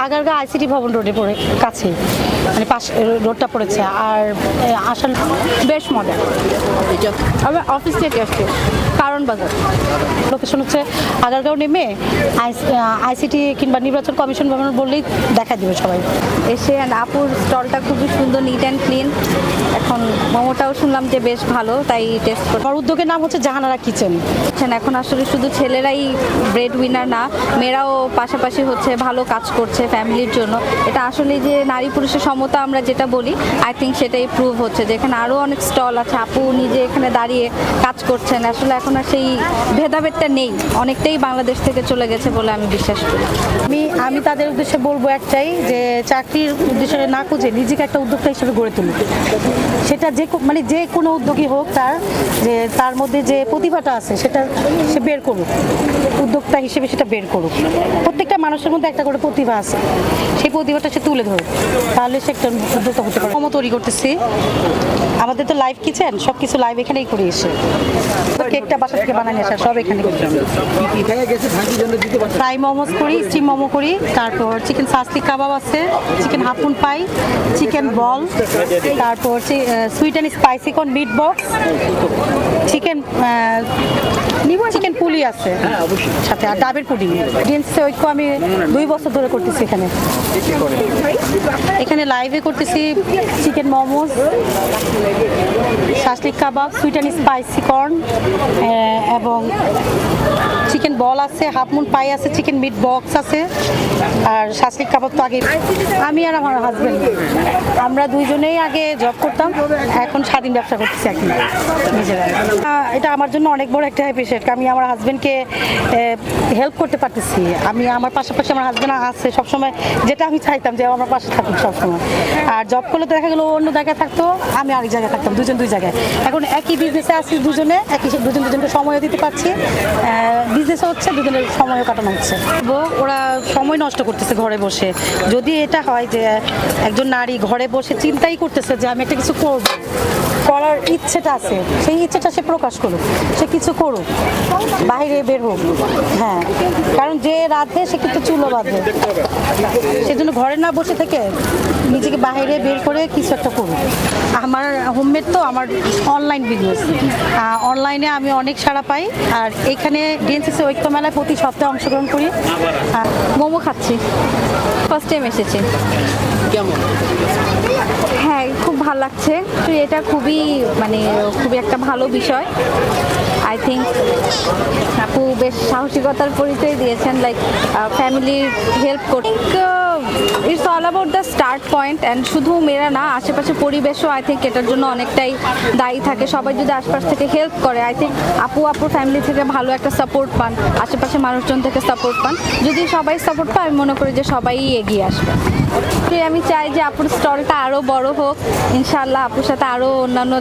Agargaon ICT ভবন রোডে পড়ে কাছে, মানে পাশ রোডটা পড়েছে। আর আসল বেশ মজা। আমি অফিস থেকে আসছি, কারণ বাজার। লোকেশন হচ্ছে আগারগাঁও নেমে আইসিটি কিংবা নির্বাচন কমিশন ভবন বললেই দেখা দিবে সবাই। এসে আপুর স্টলটা খুবই সুন্দর, নিট অ্যান্ড ক্লিন। এখন মোমোটাও শুনলাম যে বেশ ভালো, তাই টেস্ট করছি। আমার উদ্যোগের নাম হচ্ছে জাহানারা কিচেন। এখন আসলে শুধু ছেলেরাই ব্রেড উইনার না, মেয়েরাও পাশাপাশি হচ্ছে ভালো কাজ করছে ফ্যামিলির জন্য। এটা আসলে যে নারী পুরুষের সমতা আমরা যেটা বলি, আই থিঙ্ক সেটাই প্রুভ হচ্ছে। যেখানে আরও অনেক স্টল আছে, আপু নিজে এখানে দাঁড়িয়ে কাজ করছেন। আসলে এখন আর সেই ভেদাভেদটা নেই, অনেকটাই বাংলাদেশ থেকে চলে গেছে বলে আমি বিশ্বাস করি। আমি তাদের উদ্দেশ্যে বলবো একটাই, যে চাকরির উদ্দেশ্যে না খুঁজে নিজেকে একটা উদ্যোক্তা হিসেবে গড়ে তুলুক। সেটা মানে যে কোনো উদ্যোগী হোক, তার মধ্যে যে প্রতিভাটা আছে সেটা সে বের করুক, উদ্যোক্তা হিসেবে সেটা বের করুক। প্রত্যেকটা মানুষের মধ্যে একটা করে প্রতিভা আছে, সেই প্রতিভাটা সে তুলে ধরুক, তাহলে সে একটা উদ্যোক্তা হতে পারে। মোমো তৈরি করতেছি, আমাদের তো লাইভ কিচেন, সব কিছু লাইভ এখানেই করি। এসে কেকটা বাসা থেকে বানানি আসা সব এখানে করি। ফ্রাই মোমোস করি, স্টিম মোমো করি, তারপর চিকেন সাসলিক কাবাব আছে, চিকেন হাফুন পাই, চিকেন বল, তারপর sweet and spicy corn meat box, chicken পুলি আছে সাথে, আর ডাবের পুডিং। ডিএনসি ঐক্য আমি 2 বছর ধরে করতেছি এখানে লাইভে করতেছি। Chicken momos, shashlik kebab, sweet and spicy corn এবং চিকেন বল আছে, হাফ মুন পাই আছে, চিকেন মিট বক্স আছে, আর শাসলিক কাবাব তো আগে আমি আর আমার হাজবেন্ড আমরা দুইজনেই আগে জব করতাম, এখন স্বাধীন ব্যবসা করতেছি এখন নিজেরা। এটা আমার জন্য অনেক বড় একটা অ্যাপ্রিশিয়েট। আমি আমার হাজবেন্ডকে হেল্প করতে পারতেছি। আমি আমার পাশাপাশি আমার হাজবেন্ড আছে সবসময়, যেটা আমি চাইতাম যে আমার পাশে থাকুক সবসময়। আর জব করলে তো দেখা গেলো অন্য জায়গায় থাকতো, আমি আরেক জায়গায় থাকতাম, দুজন দুই জায়গায়। এখন একই বিজনেসে আছি দুজনে, দুজনকে সময়ও দিতে পারছি, বিজনেসও হচ্ছে, দুজনের সময়ও কাটানো হচ্ছে। ওরা সময় নষ্ট করতেছে ঘরে বসে। যদি এটা হয় যে একজন নারী ঘরে বসে চিন্তাই করতেছে যে আমি একটা কিছু করব, করার ইচ্ছেটা আছে, সেই ইচ্ছেটা সে প্রকাশ করুক, সে কিছু করুক, বাইরে বের হোক। হ্যাঁ, কারণ যে রাধে সে কিন্তু চুলো বাঁধে, সেজন্য ঘরে না বসে থেকে নিজেকে বাইরে বের করে কিছু একটা করুক। আমার হোমমেড তো আমার অনলাইন বিজনেস, অনলাইনে আমি অনেক সাড়া পাই। আর এখানে ডিএনসিসি ঐক্য মেলায় প্রতি সপ্তাহে অংশগ্রহণ করি। মোমো খাচ্ছি, ফার্স্ট টাইম এসেছি। কেমন? হ্যাঁ, খুব ভালো লাগছে। এটা খুবই একটা ভালো বিষয়। আই থিঙ্ক আপু বেশ সাহসিকতার পরিচয় দিয়েছেন, লাইক ফ্যামিলির হেল্প করতে। It's all about the start point. And শুধু মেয়েরা না, আশেপাশে পরিবেশও আই থিঙ্ক এটার জন্য অনেকটাই দায়ী থাকে। সবাই যদি আশপাশ থেকে হেল্প করে, আই থিঙ্ক আপুর ফ্যামিলি থেকে ভালো একটা সাপোর্ট পান, আশেপাশে মানুষজন থেকে সাপোর্ট পান। যদি সবাই সাপোর্ট পায়, আমি মনে করি যে সবাই এগিয়ে আসবে। আমি চাই যে আপুর স্টলটা আরও বড় হোক, ইনশাআল্লাহ আপুর সাথে আরও অন্যান্য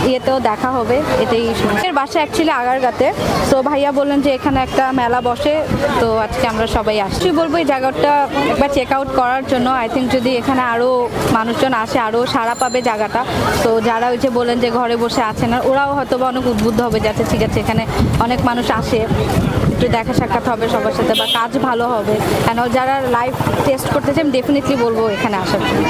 ইয়েতেও দেখা হবে, এটাই শুনি। এর বাসা অ্যাকচুয়ালি আগারগাঁতে, তো ভাইয়া বললেন যে এখানে একটা মেলা বসে, তো আজকে আমরা সবাই আসছি। বলবো এই জায়গাটা একবার চেক আউট করার জন্য। আই থিঙ্ক যদি এখানে আরও মানুষজন আসে, আরও সাড়া পাবে জায়গাটা। তো যারা ওই যে বলেন যে ঘরে বসে আছেন, আর ওরাও হয়তো বা অনেক উদ্বুদ্ধ হবে, যাতে ঠিক আছে এখানে অনেক মানুষ আসে, একটু দেখা সাক্ষাৎ হবে সবার সাথে, বা কাজ ভালো হবে। কেন যারা লাইভ টেস্ট করতে চাই, আমি ডেফিনেটলি বলবো এখানে আসার জন্য।